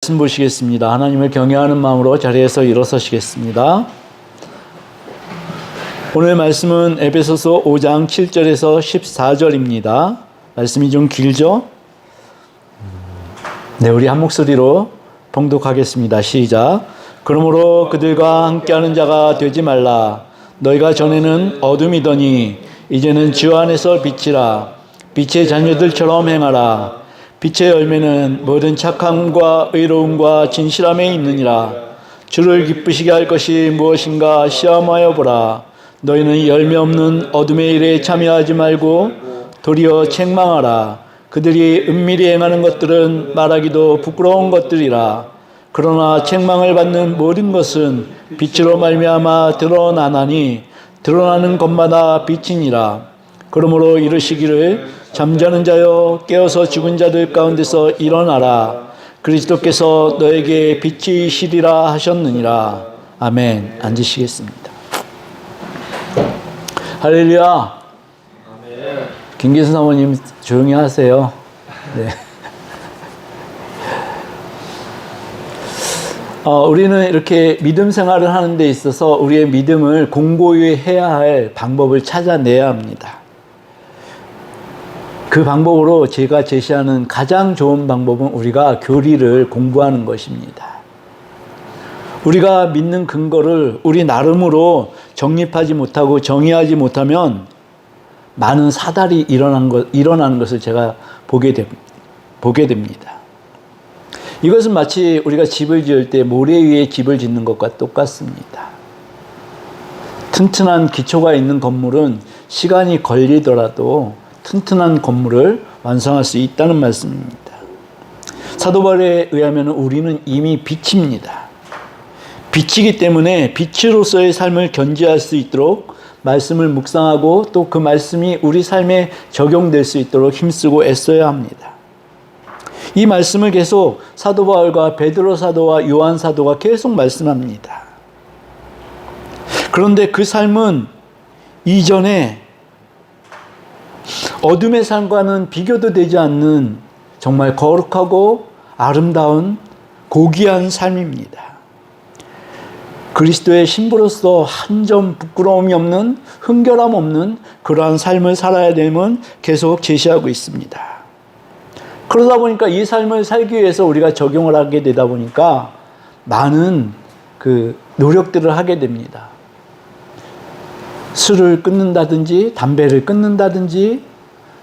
말씀 보시겠습니다. 하나님을 경외하는 마음으로 자리에서 일어서시겠습니다. 오늘 말씀은 에베소서 5장 7절에서 14절입니다. 말씀이 좀 길죠? 네, 우리 한 목소리로 봉독하겠습니다. 시작. 그러므로 그들과 함께하는 자가 되지 말라. 너희가 전에는 어둠이더니 이제는 주 안에서 빛이라. 빛의 자녀들처럼 행하라. 빛의 열매는 모든 착함과 의로움과 진실함에 있느니라. 주를 기쁘시게 할 것이 무엇인가 시험하여 보라. 너희는 열매 없는 어둠의 일에 참여하지 말고 도리어 책망하라. 그들이 은밀히 행하는 것들은 말하기도 부끄러운 것들이라. 그러나 책망을 받는 모든 것은 빛으로 말미암아 드러나나니 드러나는 것마다 빛이니라. 그러므로 이르시기를 잠자는 자여 깨어서 죽은 자들 가운데서 일어나라. 그리스도께서 너에게 빛이시리라 하셨느니라. 아멘. 앉으시겠습니다. 할렐루야. 아멘. 김기수 사모님 조용히 하세요. 네. 우리는 이렇게 믿음 생활을 하는 데 있어서 우리의 믿음을 공고히 해야 할 방법을 찾아내야 합니다. 그 방법으로 제가 제시하는 가장 좋은 방법은 우리가 교리를 공부하는 것입니다. 우리가 믿는 근거를 우리 나름으로 정립하지 못하고 정의하지 못하면 많은 사달이 일어나는 것을 제가 보게 됩니다. 이것은 마치 우리가 집을 지을 때 모래 위에 집을 짓는 것과 똑같습니다. 튼튼한 기초가 있는 건물은 시간이 걸리더라도 튼튼한 건물을 완성할 수 있다는 말씀입니다. 사도 바울에 의하면 우리는 이미 빛입니다. 빛이기 때문에 빛으로서의 삶을 견지할 수 있도록 말씀을 묵상하고 또 그 말씀이 우리 삶에 적용될 수 있도록 힘쓰고 애써야 합니다. 이 말씀을 계속 사도 바울과 베드로 사도와 요한 사도가 계속 말씀합니다. 그런데 그 삶은 이전에 어둠의 삶과는 비교도 되지 않는 정말 거룩하고 아름다운 고귀한 삶입니다. 그리스도의 신부로서 한 점 부끄러움이 없는 흥결함 없는 그러한 삶을 살아야 됨을 계속 제시하고 있습니다. 그러다 보니까 이 삶을 살기 위해서 우리가 적용을 하게 되다 보니까 많은 노력들을 하게 됩니다. 술을 끊는다든지 담배를 끊는다든지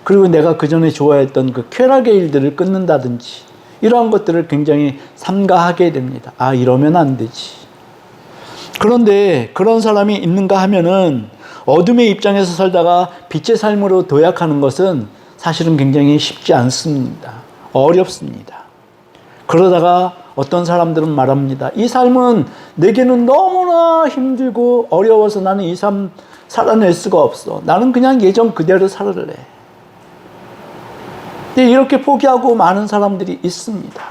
그리고 내가 그전에 좋아했던 그 쾌락의 일들을 끊는다든지 이러한 것들을 굉장히 삼가하게 됩니다. 아, 이러면 안 되지. 그런데 그런 사람이 있는가 하면은 어둠의 입장에서 살다가 빛의 삶으로 도약하는 것은 사실은 굉장히 쉽지 않습니다. 어렵습니다. 그러다가 어떤 사람들은 말합니다. 이 삶은 내게는 너무나 힘들고 어려워서 나는 이 삶 살아낼 수가 없어. 나는 그냥 예전 그대로 살을래. 이렇게 포기하고 많은 사람들이 있습니다.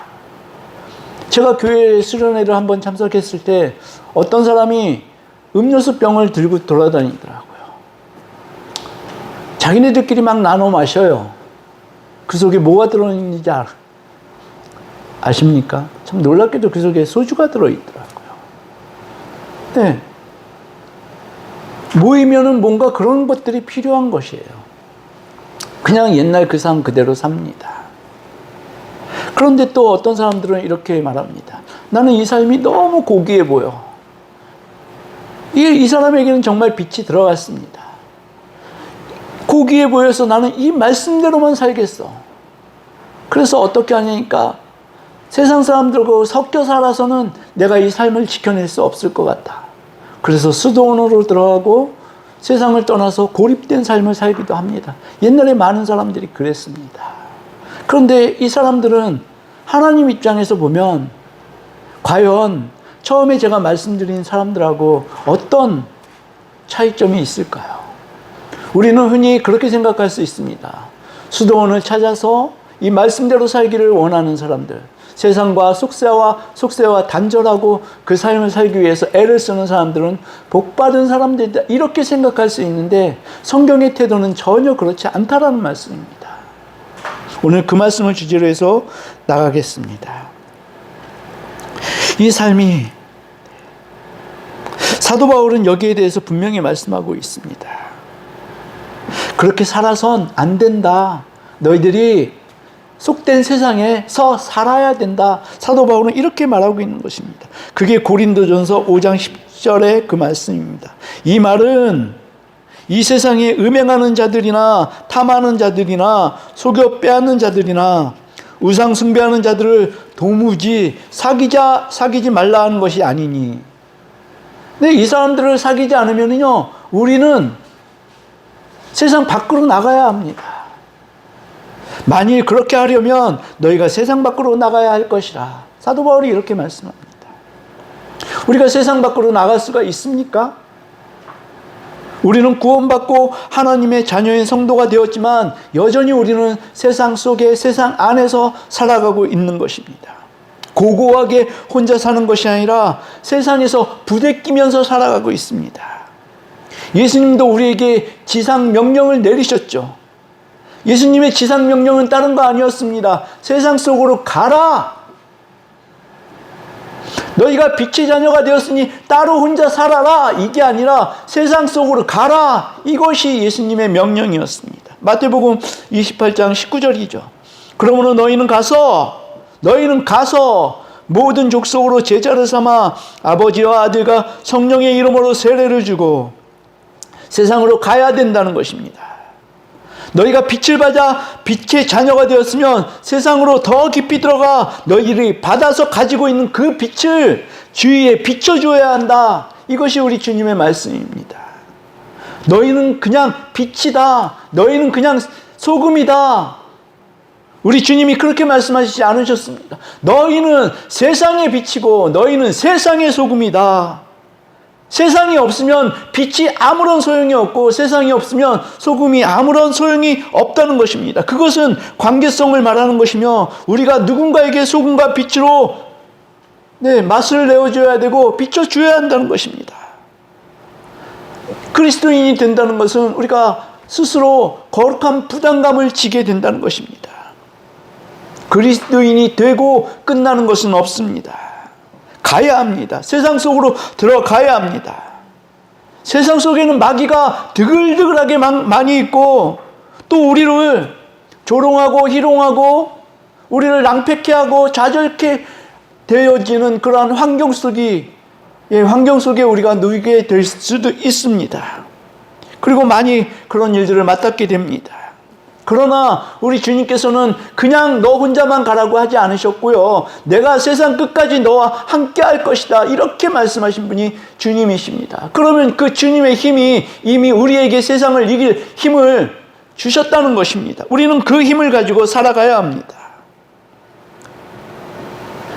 제가 교회 수련회를 한번 참석했을 때 어떤 사람이 음료수 병을 들고 돌아다니더라고요. 자기네들끼리 막 나눠 마셔요. 그 속에 뭐가 들어있는지 아십니까? 참 놀랍게도 그 속에 소주가 들어있더라고요. 네. 모이면은 뭔가 그런 것들이 필요한 것이에요. 그냥 옛날 그 삶 그대로 삽니다. 그런데 또 어떤 사람들은 이렇게 말합니다. 나는 이 삶이 너무 고귀해 보여. 이 사람에게는 정말 빛이 들어갔습니다. 고귀해 보여서 나는 이 말씀대로만 살겠어. 그래서 어떻게 하냐니까 세상 사람들과 섞여 살아서는 내가 이 삶을 지켜낼 수 없을 것 같아. 그래서 수도원으로 들어가고 세상을 떠나서 고립된 삶을 살기도 합니다. 옛날에 많은 사람들이 그랬습니다. 그런데 이 사람들은 하나님 입장에서 보면 과연 처음에 제가 말씀드린 사람들하고 어떤 차이점이 있을까요? 우리는 흔히 그렇게 생각할 수 있습니다. 수도원을 찾아서 이 말씀대로 살기를 원하는 사람들, 세상과 속세와 단절하고 그 삶을 살기 위해서 애를 쓰는 사람들은 복받은 사람들이다. 이렇게 생각할 수 있는데 성경의 태도는 전혀 그렇지 않다라는 말씀입니다. 오늘 그 말씀을 주제로 해서 나가겠습니다. 이 삶이, 사도 바울은 여기에 대해서 분명히 말씀하고 있습니다. 그렇게 살아선 안 된다. 너희들이 속된 세상에서 살아야 된다. 사도 바울은 이렇게 말하고 있는 것입니다. 그게 고린도전서 5장 10절의 그 말씀입니다. 이 말은 이 세상에 음행하는 자들이나 탐하는 자들이나 속여 빼앗는 자들이나 우상 숭배하는 자들을 도무지 사귀지 말라 하는 것이 아니니. 근데 이 사람들을 사귀지 않으면요, 우리는 세상 밖으로 나가야 합니다. 만일 그렇게 하려면 너희가 세상 밖으로 나가야 할 것이라. 사도 바울이 이렇게 말씀합니다. 우리가 세상 밖으로 나갈 수가 있습니까? 우리는 구원받고 하나님의 자녀인 성도가 되었지만 여전히 우리는 세상 속에, 세상 안에서 살아가고 있는 것입니다. 고고하게 혼자 사는 것이 아니라 세상에서 부대끼면서 살아가고 있습니다. 예수님도 우리에게 지상 명령을 내리셨죠. 예수님의 지상 명령은 다른 거 아니었습니다. 세상 속으로 가라. 너희가 빛의 자녀가 되었으니 따로 혼자 살아라. 이게 아니라 세상 속으로 가라. 이것이 예수님의 명령이었습니다. 마태복음 28장 19절이죠. 그러므로 너희는 가서 모든 족속으로 제자를 삼아 아버지와 아들과 성령의 이름으로 세례를 주고 세상으로 가야 된다는 것입니다. 너희가 빛을 받아 빛의 자녀가 되었으면 세상으로 더 깊이 들어가 너희들이 받아서 가지고 있는 그 빛을 주위에 비춰줘야 한다. 이것이 우리 주님의 말씀입니다. 너희는 그냥 빛이다. 너희는 그냥 소금이다. 우리 주님이 그렇게 말씀하시지 않으셨습니까? 너희는 세상의 빛이고 너희는 세상의 소금이다. 세상이 없으면 빛이 아무런 소용이 없고 세상이 없으면 소금이 아무런 소용이 없다는 것입니다. 그것은 관계성을 말하는 것이며 우리가 누군가에게 소금과 빛으로 맛을 내어줘야 되고 비춰줘야 한다는 것입니다. 그리스도인이 된다는 것은 우리가 스스로 거룩한 부담감을 지게 된다는 것입니다. 그리스도인이 되고 끝나는 것은 없습니다. 가야 합니다. 세상 속으로 들어가야 합니다. 세상 속에는 마귀가 드글드글하게 많이 있고 또 우리를 조롱하고 희롱하고 우리를 낭패케 하고 좌절케 되어지는 그러한 환경 속에 우리가 누이게 될 수도 있습니다. 그리고 많이 그런 일들을 맡았게 됩니다. 그러나 우리 주님께서는 그냥 너 혼자만 가라고 하지 않으셨고요. 내가 세상 끝까지 너와 함께 할 것이다. 이렇게 말씀하신 분이 주님이십니다. 그러면 그 주님의 힘이 이미 우리에게 세상을 이길 힘을 주셨다는 것입니다. 우리는 그 힘을 가지고 살아가야 합니다.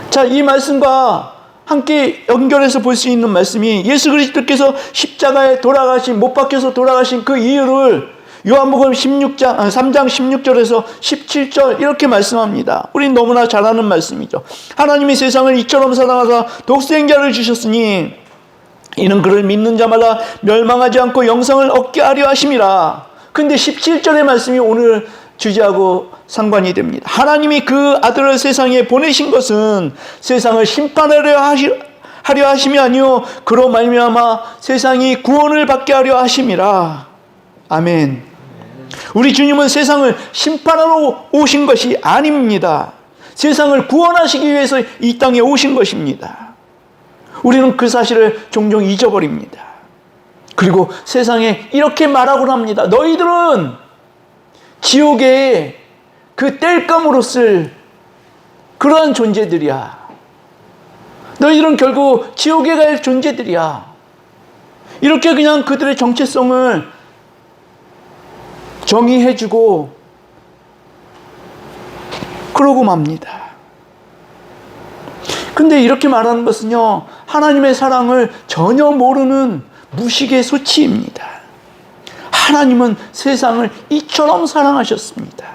자, 이 말씀과 함께 연결해서 볼 수 있는 말씀이 예수 그리스도께서 십자가에 못 박혀서 돌아가신 그 이유를 요한복음 3장 16절에서 17절 이렇게 말씀합니다. 우린 너무나 잘 아는 말씀이죠. 하나님이 세상을 이처럼 사랑하사 독생자를 주셨으니 이는 그를 믿는 자마다 멸망하지 않고 영생을 얻게 하려 하심이라. 근데 17절의 말씀이 오늘 주제하고 상관이 됩니다. 하나님이 그 아들을 세상에 보내신 것은 세상을 심판하려 하심이 아니요 그로 말미암아 세상이 구원을 받게 하려 하심이라. 아멘. 우리 주님은 세상을 심판하러 오신 것이 아닙니다. 세상을 구원하시기 위해서 이 땅에 오신 것입니다. 우리는 그 사실을 종종 잊어버립니다. 그리고 세상에 이렇게 말하곤 합니다. 너희들은 지옥에 그 땔감으로 쓸 그러한 존재들이야. 너희들은 결국 지옥에 갈 존재들이야. 이렇게 그냥 그들의 정체성을 정의해주고 그러고 맙니다. 근데 이렇게 말하는 것은요, 하나님의 사랑을 전혀 모르는 무식의 소치입니다. 하나님은 세상을 이처럼 사랑하셨습니다.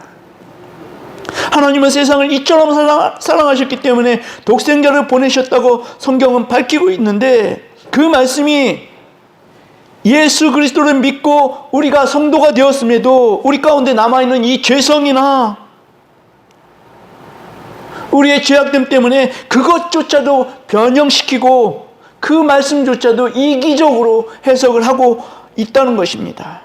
하나님은 세상을 이처럼 사랑하셨기 때문에 독생자를 보내셨다고 성경은 밝히고 있는데 그 말씀이 예수 그리스도를 믿고 우리가 성도가 되었음에도 우리 가운데 남아있는 이 죄성이나 우리의 죄악됨 때문에 그것조차도 변형시키고 그 말씀조차도 이기적으로 해석을 하고 있다는 것입니다.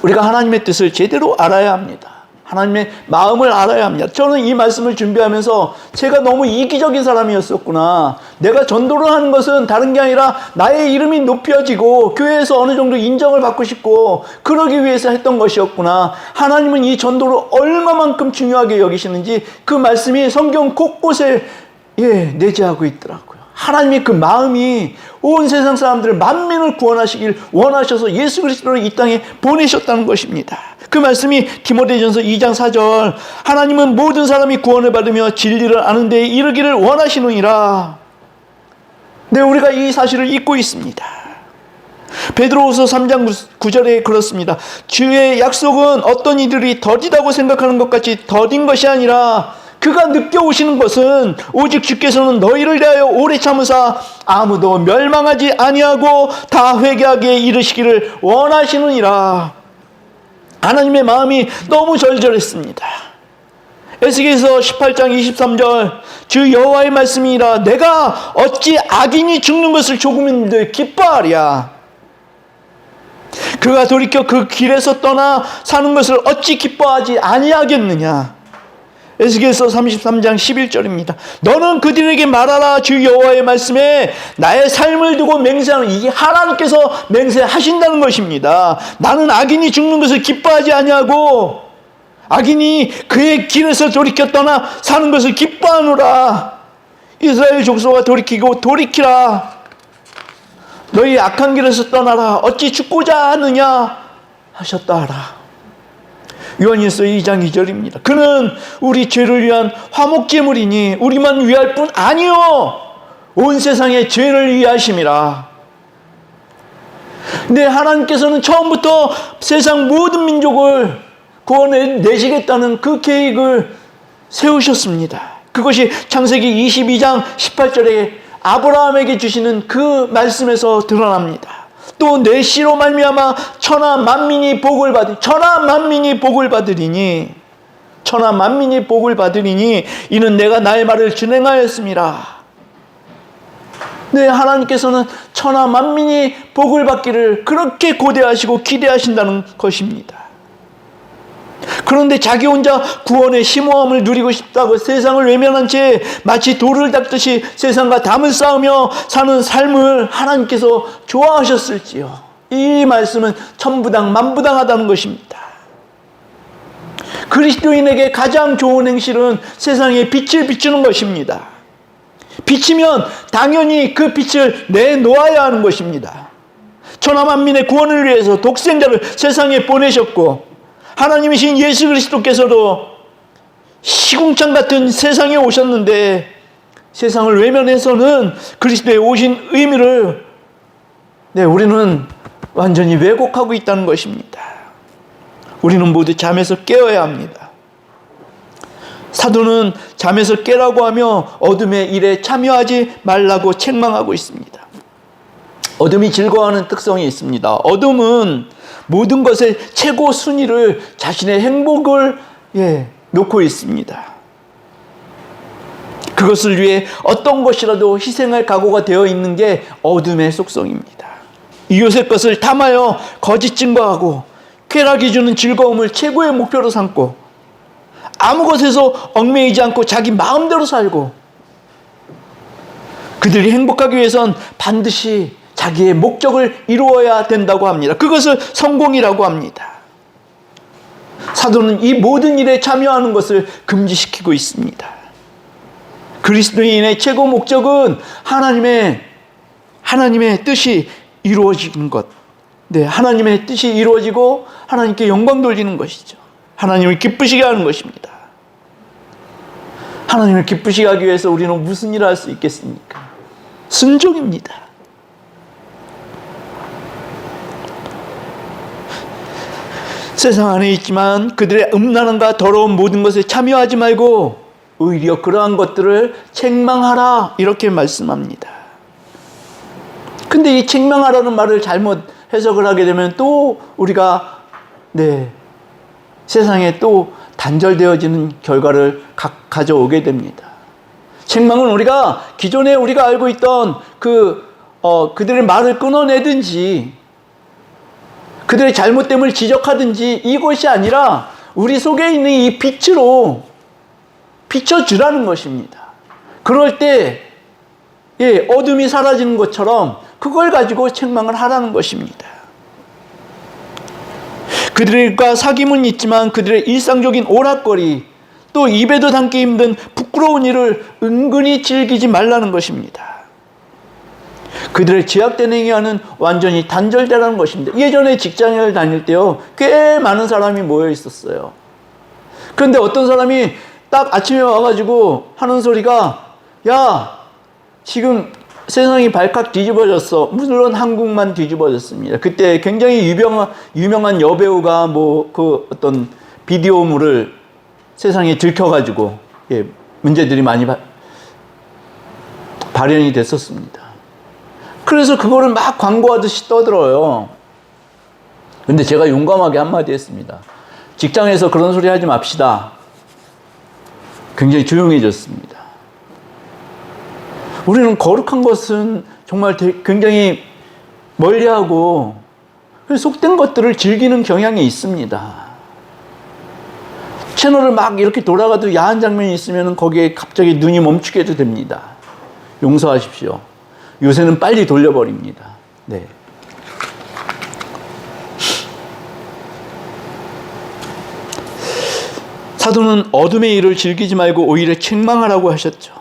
우리가 하나님의 뜻을 제대로 알아야 합니다. 하나님의 마음을 알아야 합니다. 저는 이 말씀을 준비하면서 제가 너무 이기적인 사람이었었구나. 내가 전도를 하는 것은 다른 게 아니라 나의 이름이 높여지고 교회에서 어느 정도 인정을 받고 싶고 그러기 위해서 했던 것이었구나. 하나님은 이 전도를 얼마만큼 중요하게 여기시는지 그 말씀이 성경 곳곳에 내재하고 있더라고요. 하나님의 그 마음이 온 세상 사람들을 만민을 구원하시길 원하셔서 예수 그리스도를 이 땅에 보내셨다는 것입니다. 그 말씀이 디모데전서 2장 4절 하나님은 모든 사람이 구원을 받으며 진리를 아는 데에 이르기를 원하시느니라. 네, 우리가 이 사실을 잊고 있습니다. 베드로후서 3장 9절에 그렇습니다. 주의 약속은 어떤 이들이 더디다고 생각하는 것 같이 더딘 것이 아니라 그가 느껴오시는 것은 오직 주께서는 너희를 대하여 오래 참으사 아무도 멸망하지 아니하고 다 회개하게 이르시기를 원하시느니라. 하나님의 마음이 너무 절절했습니다. 에스겔서 18장 23절 주 여호와의 말씀이라 내가 어찌 악인이 죽는 것을 조금인들 기뻐하랴. 그가 돌이켜 그 길에서 떠나 사는 것을 어찌 기뻐하지 아니하겠느냐. 에스겔서 33장 11절입니다. 너는 그들에게 말하라. 주 여호와의 말씀에 나의 삶을 두고 맹세하는, 이게 하나님께서 맹세하신다는 것입니다. 나는 악인이 죽는 것을 기뻐하지 아니하고 악인이 그의 길에서 돌이켜 떠나 사는 것을 기뻐하노라. 이스라엘 족속아 돌이키고 돌이키라. 너희 악한 길에서 떠나라. 어찌 죽고자 하느냐 하셨다 하라. 요한일서 2장 2절입니다. 그는 우리 죄를 위한 화목제물이니 우리만 위할 뿐 아니요 온 세상의 죄를 위하심이라. 근데 하나님께서는 처음부터 세상 모든 민족을 구원해 내시겠다는 그 계획을 세우셨습니다. 그것이 창세기 22장 18절에 아브라함에게 주시는 그 말씀에서 드러납니다. 또 내 씨로 말미암아 천하 만민이 복을 받으리니 이는 내가 나의 말을 진행하였음이라. 네, 하나님께서는 천하 만민이 복을 받기를 그렇게 고대하시고 기대하신다는 것입니다. 그런데 자기 혼자 구원의 심오함을 누리고 싶다고 세상을 외면한 채 마치 돌을 닦듯이 세상과 담을 쌓으며 사는 삶을 하나님께서 좋아하셨을지요. 이 말씀은 천부당 만부당하다는 것입니다. 그리스도인에게 가장 좋은 행실은 세상에 빛을 비추는 것입니다. 비치면 당연히 그 빛을 내놓아야 하는 것입니다. 천하 만민의 구원을 위해서 독생자를 세상에 보내셨고 하나님이신 예수 그리스도께서도 시궁창 같은 세상에 오셨는데 세상을 외면해서는 그리스도의 오신 의미를 우리는 완전히 왜곡하고 있다는 것입니다. 우리는 모두 잠에서 깨어야 합니다. 사도는 잠에서 깨라고 하며 어둠의 일에 참여하지 말라고 책망하고 있습니다. 어둠이 즐거워하는 특성이 있습니다. 어둠은 모든 것의 최고 순위를 자신의 행복을 놓고 있습니다. 그것을 위해 어떤 것이라도 희생할 각오가 되어 있는 게 어둠의 속성입니다. 이웃의 것을 탐하여 거짓 증거하고 쾌락이 주는 즐거움을 최고의 목표로 삼고 아무 것에서 얽매이지 않고 자기 마음대로 살고 그들이 행복하기 위해선 반드시 자기의 목적을 이루어야 된다고 합니다. 그것을 성공이라고 합니다. 사도는 이 모든 일에 참여하는 것을 금지시키고 있습니다. 그리스도인의 최고 목적은 하나님의 뜻이 이루어지는 것. 네, 하나님의 뜻이 이루어지고 하나님께 영광 돌리는 것이죠. 하나님을 기쁘시게 하는 것입니다. 하나님을 기쁘시게 하기 위해서 우리는 무슨 일을 할 수 있겠습니까? 순종입니다. 세상 안에 있지만 그들의 음란함과 더러운 모든 것에 참여하지 말고 오히려 그러한 것들을 책망하라 이렇게 말씀합니다. 근데 이 책망하라는 말을 잘못 해석을 하게 되면 또 우리가 세상에 또 단절되어지는 결과를 가져오게 됩니다. 책망은 우리가 기존에 우리가 알고 있던 그들의 말을 끊어내든지 그들의 잘못됨을 지적하든지 이것이 아니라 우리 속에 있는 이 빛으로 비춰주라는 것입니다. 그럴 때 어둠이 사라지는 것처럼 그걸 가지고 책망을 하라는 것입니다. 그들과 사귐은 있지만 그들의 일상적인 오락거리 또 입에도 담기 힘든 부끄러운 일을 은근히 즐기지 말라는 것입니다. 그들의 죄악된 행위와는 완전히 단절되라는 것입니다. 예전에 직장을 다닐 때요, 꽤 많은 사람이 모여 있었어요. 그런데 어떤 사람이 딱 아침에 와가지고 하는 소리가, 야, 지금 세상이 발칵 뒤집어졌어. 물론 한국만 뒤집어졌습니다. 그때 굉장히 유명한 여배우가 어떤 비디오물을 세상에 들켜가지고 문제들이 많이 발현이 됐었습니다. 그래서 그거를 막 광고하듯이 떠들어요. 근데 제가 용감하게 한마디 했습니다. 직장에서 그런 소리 하지 맙시다. 굉장히 조용해졌습니다. 우리는 거룩한 것은 정말 굉장히 멀리하고 속된 것들을 즐기는 경향이 있습니다. 채널을 막 이렇게 돌아가도 야한 장면이 있으면 거기에 갑자기 눈이 멈추게도 됩니다. 용서하십시오. 요새는 빨리 돌려버립니다. 네. 사도는 어둠의 일을 즐기지 말고 오히려 책망하라고 하셨죠.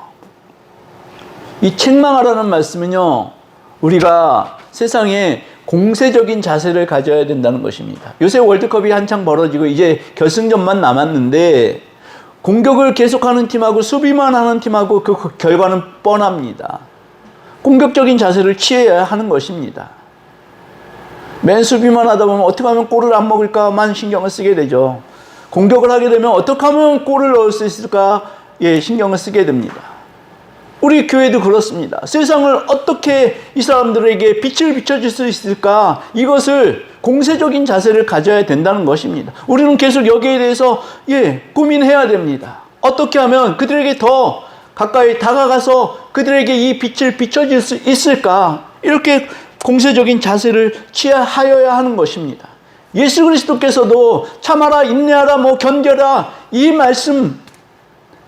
이 책망하라는 말씀은요, 우리가 세상에 공세적인 자세를 가져야 된다는 것입니다. 요새 월드컵이 한창 벌어지고 이제 결승전만 남았는데 공격을 계속하는 팀하고 수비만 하는 팀하고 그 결과는 뻔합니다. 공격적인 자세를 취해야 하는 것입니다. 맨 수비만 하다 보면 어떻게 하면 골을 안 먹을까만 신경을 쓰게 되죠. 공격을 하게 되면 어떻게 하면 골을 넣을 수 있을까 신경을 쓰게 됩니다. 우리 교회도 그렇습니다. 세상을 어떻게 이 사람들에게 빛을 비춰줄 수 있을까? 이것을 공세적인 자세를 가져야 된다는 것입니다. 우리는 계속 여기에 대해서 고민해야 됩니다. 어떻게 하면 그들에게 더 가까이 다가가서 그들에게 이 빛을 비춰줄 수 있을까? 이렇게 공세적인 자세를 취하여야 하는 것입니다. 예수 그리스도께서도 참아라, 인내하라, 견뎌라 이 말씀,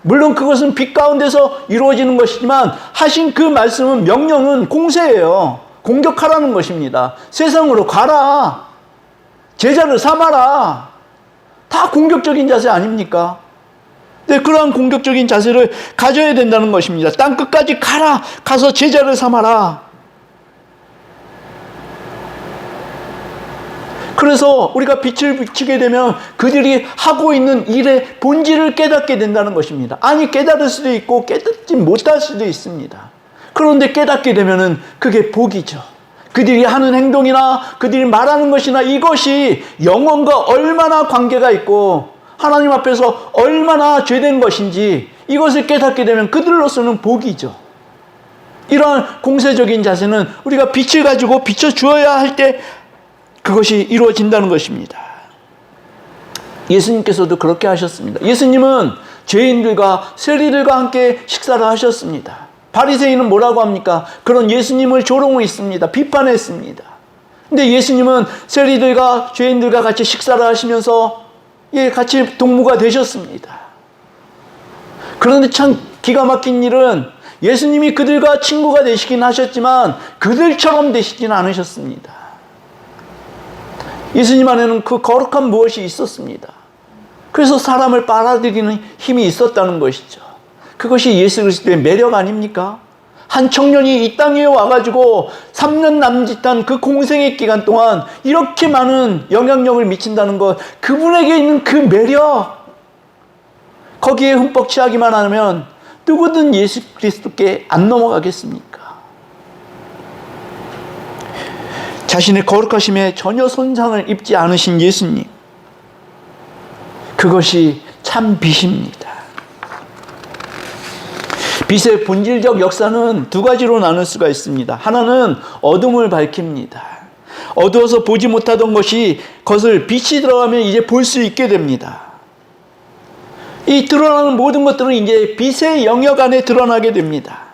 물론 그것은 빛 가운데서 이루어지는 것이지만 하신 그 말씀은, 명령은 공세예요. 공격하라는 것입니다. 세상으로 가라, 제자를 삼아라, 다 공격적인 자세 아닙니까? 네, 그러한 공격적인 자세를 가져야 된다는 것입니다. 땅 끝까지 가라, 가서 제자를 삼아라. 그래서 우리가 빛을 비추게 되면 그들이 하고 있는 일의 본질을 깨닫게 된다는 것입니다. 아니, 깨달을 수도 있고 깨닫지 못할 수도 있습니다. 그런데 깨닫게 되면은 그게 복이죠. 그들이 하는 행동이나 그들이 말하는 것이나 이것이 영혼과 얼마나 관계가 있고 하나님 앞에서 얼마나 죄된 것인지 이것을 깨닫게 되면 그들로서는 복이죠. 이러한 공세적인 자세는 우리가 빛을 가지고 비춰주어야 할 때 그것이 이루어진다는 것입니다. 예수님께서도 그렇게 하셨습니다. 예수님은 죄인들과 세리들과 함께 식사를 하셨습니다. 바리새인은 뭐라고 합니까? 그런 예수님을 조롱했습니다. 비판했습니다. 근데 예수님은 세리들과 죄인들과 같이 식사를 하시면서 같이 동무가 되셨습니다. 그런데 참 기가 막힌 일은 예수님이 그들과 친구가 되시긴 하셨지만 그들처럼 되시진 않으셨습니다. 예수님 안에는 그 거룩한 무엇이 있었습니다. 그래서 사람을 빨아들이는 힘이 있었다는 것이죠. 그것이 예수 그리스도의 매력 아닙니까? 한 청년이 이 땅에 와가지고 3년 남짓한 그 공생의 기간 동안 이렇게 많은 영향력을 미친다는 것, 그분에게 있는 그 매력, 거기에 흠뻑 취하기만 하면 누구든 예수 그리스도께 안 넘어가겠습니까? 자신의 거룩하심에 전혀 손상을 입지 않으신 예수님, 그것이 참 빛입니다. 빛의 본질적 역사는 두 가지로 나눌 수가 있습니다. 하나는 어둠을 밝힙니다. 어두워서 보지 못하던 것이, 그것을 빛이 들어가면 이제 볼 수 있게 됩니다. 이 드러나는 모든 것들은 이제 빛의 영역 안에 드러나게 됩니다.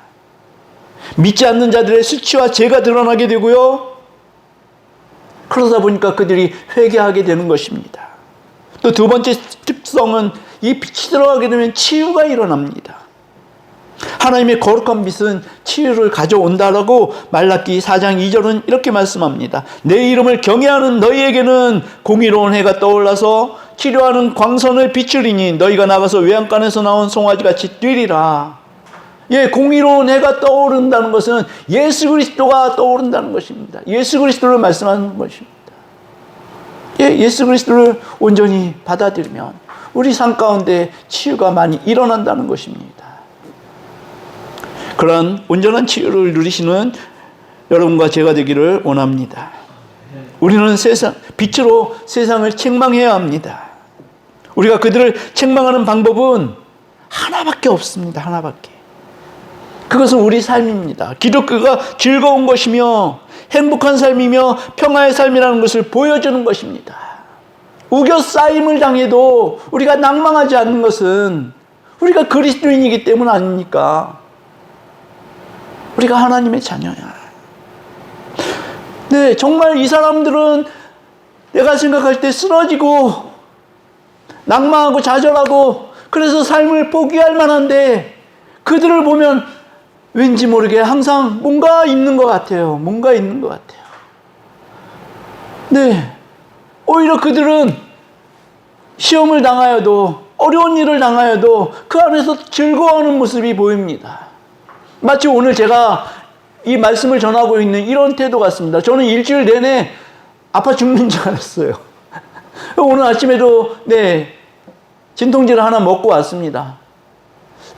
믿지 않는 자들의 수치와 죄가 드러나게 되고요. 그러다 보니까 그들이 회개하게 되는 것입니다. 또 두 번째 특성은 이 빛이 들어가게 되면 치유가 일어납니다. 하나님의 거룩한 빛은 치유를 가져온다라고 말라기 4장 2절은 이렇게 말씀합니다. 내 이름을 경외하는 너희에게는 공의로운 해가 떠올라서 치료하는 광선을 비추리니 너희가 나가서 외양간에서 나온 송아지같이 뛰리라. 예, 공의로운 해가 떠오른다는 것은 예수 그리스도가 떠오른다는 것입니다. 예수 그리스도를 말씀하는 것입니다. 예, 예수 그리스도를 온전히 받아들이면 우리 삶 가운데 치유가 많이 일어난다는 것입니다. 그런 온전한 치유를 누리시는 여러분과 제가 되기를 원합니다. 우리는 빛으로 세상을 책망해야 합니다. 우리가 그들을 책망하는 방법은 하나밖에 없습니다. 하나밖에. 그것은 우리 삶입니다. 기독교가 즐거운 것이며 행복한 삶이며 평화의 삶이라는 것을 보여주는 것입니다. 우겨싸임을 당해도 우리가 낭망하지 않는 것은 우리가 그리스도인이기 때문 아닙니까? 우리가 하나님의 자녀야. 네, 정말 이 사람들은 내가 생각할 때 쓰러지고 낭망하고 좌절하고 그래서 삶을 포기할 만한데 그들을 보면 왠지 모르게 항상 뭔가 있는 것 같아요. 뭔가 있는 것 같아요. 네, 오히려 그들은 시험을 당하여도 어려운 일을 당하여도 그 안에서 즐거워하는 모습이 보입니다. 마치 오늘 제가 이 말씀을 전하고 있는 이런 태도 같습니다. 저는 일주일 내내 아파 죽는 줄 알았어요. 오늘 아침에도 진통제를 하나 먹고 왔습니다.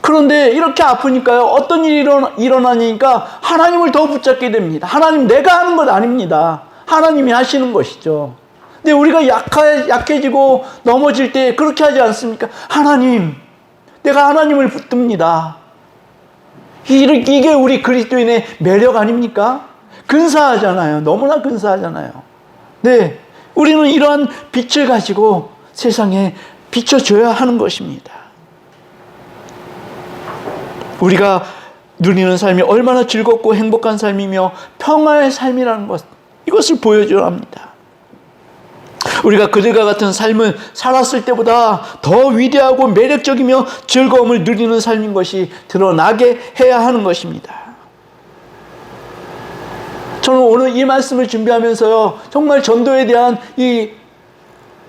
그런데 이렇게 아프니까요, 어떤 일이 일어나니까 하나님을 더 붙잡게 됩니다. 하나님, 내가 하는 것 아닙니다. 하나님이 하시는 것이죠. 근데 우리가 약해지고 넘어질 때 그렇게 하지 않습니까? 하나님, 내가 하나님을 붙듭니다. 이게 우리 그리스도인의 매력 아닙니까? 근사하잖아요. 너무나 근사하잖아요. 네, 우리는 이러한 빛을 가지고 세상에 비춰줘야 하는 것입니다. 우리가 누리는 삶이 얼마나 즐겁고 행복한 삶이며 평화의 삶이라는 것, 이것을 보여줘야 합니다. 우리가 그들과 같은 삶을 살았을 때보다 더 위대하고 매력적이며 즐거움을 누리는 삶인 것이 드러나게 해야 하는 것입니다. 저는 오늘 이 말씀을 준비하면서요, 정말 전도에 대한 이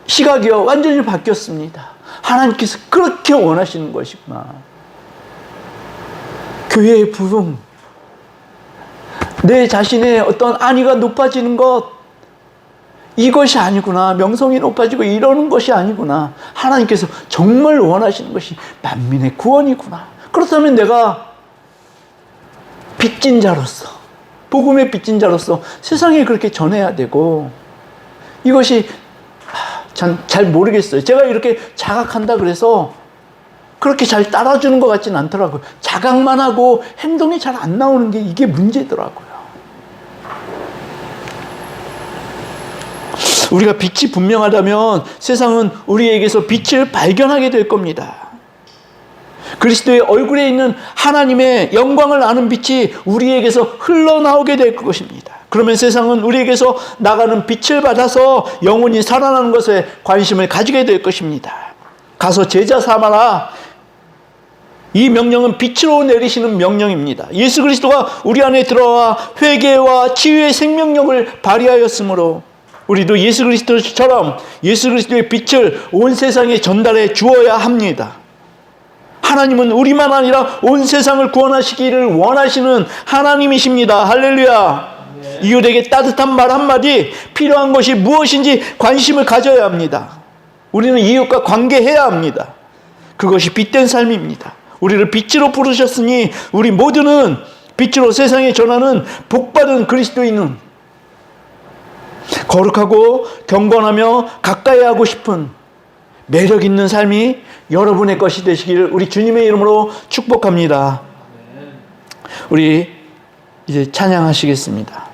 시각이요, 완전히 바뀌었습니다. 하나님께서 그렇게 원하시는 것이구나. 교회의 부흥, 내 자신의 어떤 안위가 높아지는 것, 이것이 아니구나. 명성이 높아지고 이러는 것이 아니구나. 하나님께서 정말 원하시는 것이 만민의 구원이구나. 그렇다면 내가 빚진 자로서, 복음의 빚진 자로서 세상에 그렇게 전해야 되고, 이것이 잘 모르겠어요. 제가 이렇게 자각한다 그래서 그렇게 잘 따라주는 것 같지는 않더라고요. 자각만 하고 행동이 잘 안 나오는 게 이게 문제더라고요. 우리가 빛이 분명하다면 세상은 우리에게서 빛을 발견하게 될 겁니다. 그리스도의 얼굴에 있는 하나님의 영광을 아는 빛이 우리에게서 흘러나오게 될 것입니다. 그러면 세상은 우리에게서 나가는 빛을 받아서 영혼이 살아나는 것에 관심을 가지게 될 것입니다. 가서 제자 삼아라. 이 명령은 빛으로 내리시는 명령입니다. 예수 그리스도가 우리 안에 들어와 회개와 치유의 생명력을 발휘하였으므로 우리도 예수 그리스도처럼 예수 그리스도의 빛을 온 세상에 전달해 주어야 합니다. 하나님은 우리만 아니라 온 세상을 구원하시기를 원하시는 하나님이십니다. 할렐루야. 이웃에게 따뜻한 말 한마디, 필요한 것이 무엇인지 관심을 가져야 합니다. 우리는 이웃과 관계해야 합니다. 그것이 빛된 삶입니다. 우리를 빛으로 부르셨으니 우리 모두는 빛으로 세상에 전하는 복받은 그리스도인은 거룩하고 경건하며 가까이 하고 싶은 매력 있는 삶이 여러분의 것이 되시기를 우리 주님의 이름으로 축복합니다. 우리 이제 찬양하시겠습니다.